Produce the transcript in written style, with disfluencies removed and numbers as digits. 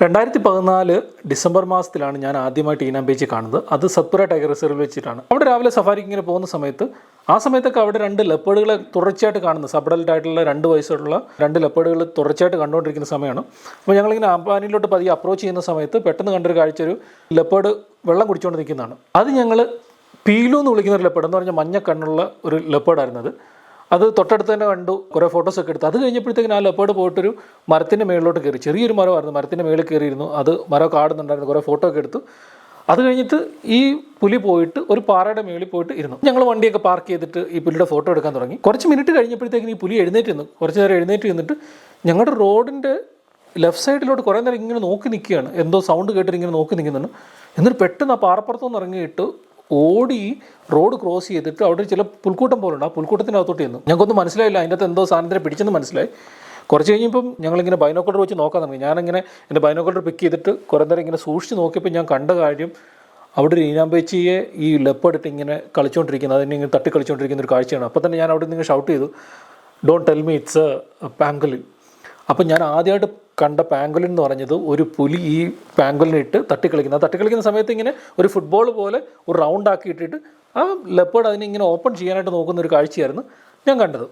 2014 December മാസത്തിലാണ് ഞാൻ ആദ്യമായിട്ട് ഈനാം ബീച്ച് കാണുന്നത്. അത് സത്പുര ടൈഗർ റിസർവിൽ വെച്ചിട്ടാണ്. അവിടെ രാവിലെ സഫാരിക്ക് ഇങ്ങനെ പോകുന്ന സമയത്ത് ആ സമയത്തൊക്കെ അവിടെ 2 ലെപ്പേഡുകളെ തുടർച്ചയായിട്ട് കാണുന്നത്, സബ് അഡൽട്ട് ആയിട്ടുള്ള 2 വയസ്സുള്ള 2 ലെപ്പേഡുകൾ തുടർച്ചയായിട്ട് കണ്ടുകൊണ്ടിരിക്കുന്ന സമയമാണ്. അപ്പോൾ ഞങ്ങളിങ്ങനെ ആമ്പാനിലോട്ട് പതിയെ അപ്രോച്ച് ചെയ്യുന്ന സമയത്ത് പെട്ടെന്ന് കണ്ടൊരു കാഴ്ച, ഒരു ലെപ്പേഡ് വെള്ളം കുടിച്ചുകൊണ്ട് നിൽക്കുന്നതാണ്. അത് ഞങ്ങൾ പീലു എന്ന് വിളിക്കുന്ന ഒരു ലെപ്പേഡ് എന്ന് പറഞ്ഞാൽ മഞ്ഞ കണ്ണുള്ള ഒരു ലെപ്പേഡായിരുന്നത്. അത് തൊട്ടടുത്ത് തന്നെ കണ്ടു, കുറേ ഫോട്ടോസൊക്കെ എടുത്തു. അത് കഴിഞ്ഞപ്പോഴത്തേക്കും ആ ലെപ്പേഡ് പോയിട്ടൊരു മരത്തിൻ്റെ മേളിലോട്ട് കയറി. ചെറിയൊരു മരമായിരുന്നു, മരത്തിൻ്റെ മേളിൽ കയറിയിരുന്നു. അത് മരം കാടുന്നുണ്ടായിരുന്നു, കുറേ ഫോട്ടോ ഒക്കെ എടുത്തു. അത് കഴിഞ്ഞിട്ട് ഈ പുലി പോയിട്ട് ഒരു പാറയുടെ മേളിൽ പോയിട്ട് ഇരുന്നു. ഞങ്ങൾ വണ്ടിയൊക്കെ പാർക്ക് ചെയ്തിട്ട് ഈ പുലിയുടെ ഫോട്ടോ എടുക്കാൻ തുടങ്ങി. കുറച്ച് മിനിറ്റ് കഴിഞ്ഞപ്പോഴത്തേക്കും ഈ പുലി എഴുന്നേറ്റ് നിന്നു. കുറച്ച് നേരം എഴുന്നേറ്റ് നിന്നിട്ട് ഞങ്ങളുടെ റോഡിൻ്റെ ലെഫ്റ്റ് സൈഡിലോട്ട് കുറേ നേരം ഇങ്ങനെ നോക്കി നിൽക്കുകയാണ്. എന്തോ സൗണ്ട് കേട്ടിട്ട് ഇങ്ങനെ നോക്കി നിൽക്കുന്നുണ്ട്. എന്നിട്ട് പെട്ടെന്ന് ആ പാറപ്പുറത്തുനിന്ന് ഇറങ്ങിയിട്ട് ഓടി റോഡ് ക്രോസ് ചെയ്തിട്ട് അവിടെ ചില പുൽക്കൂട്ടം പോലുണ്ട്. ആ പുൽക്കൂട്ടത്തിനകത്തോട്ട് ചെന്നു. ഞങ്ങൾക്കൊന്നും മനസ്സിലായില്ല, അതിൻ്റെ അകത്ത് എന്തോ സാധനത്തിനെ പിടിച്ചെന്ന് മനസ്സിലായി. കുറച്ച് കഴിഞ്ഞപ്പം ഞങ്ങളിങ്ങനെ ബൈനോക്കുലർ വെച്ച് നോക്കാൻ തുടങ്ങി. ഞാനിങ്ങനെ എൻ്റെ ബൈനോക്കുലർ പിക്ക് ചെയ്തിട്ട് കുറേ നേരം ഇങ്ങനെ സൂക്ഷിച്ച് നോക്കിയപ്പോൾ ഞാൻ കണ്ട കാര്യം, അവിടെ ഒരു ഈനാം പേച്ചിയെ ഈ ലെപ്പേഡിട്ട് ഇങ്ങനെ കളിച്ചുകൊണ്ടിരിക്കുന്നത്, അതിനെ ഇങ്ങനെ തട്ടി കളിച്ചുകൊണ്ടിരിക്കുന്ന ഒരു കാഴ്ചയാണ്. അപ്പോൾ തന്നെ ഞാൻ അവിടെ നിന്ന് ഷൗട്ട് ചെയ്തു, don't tell me it's a pangolin. അപ്പം ഞാൻ ആദ്യമായിട്ട് കണ്ട പാങ്കലിൻ എന്ന് പറഞ്ഞത് ഒരു പുലി ഈ പാങ്കലിനെ ഇട്ട് തട്ടിക്കളിക്കുന്നത്. തട്ടിക്കളിക്കുന്ന സമയത്ത് ഇങ്ങനെ ഒരു ഫുട്ബോൾ പോലെ ഒരു റൗണ്ട് ആക്കി ഇട്ടിട്ട് ആ ലെപ്പേഡ് അതിനെ ഇങ്ങനെ ഓപ്പൺ ചെയ്യാനായിട്ട് നോക്കുന്ന ഒരു കാഴ്ചയായിരുന്നു ഞാൻ കണ്ടത്.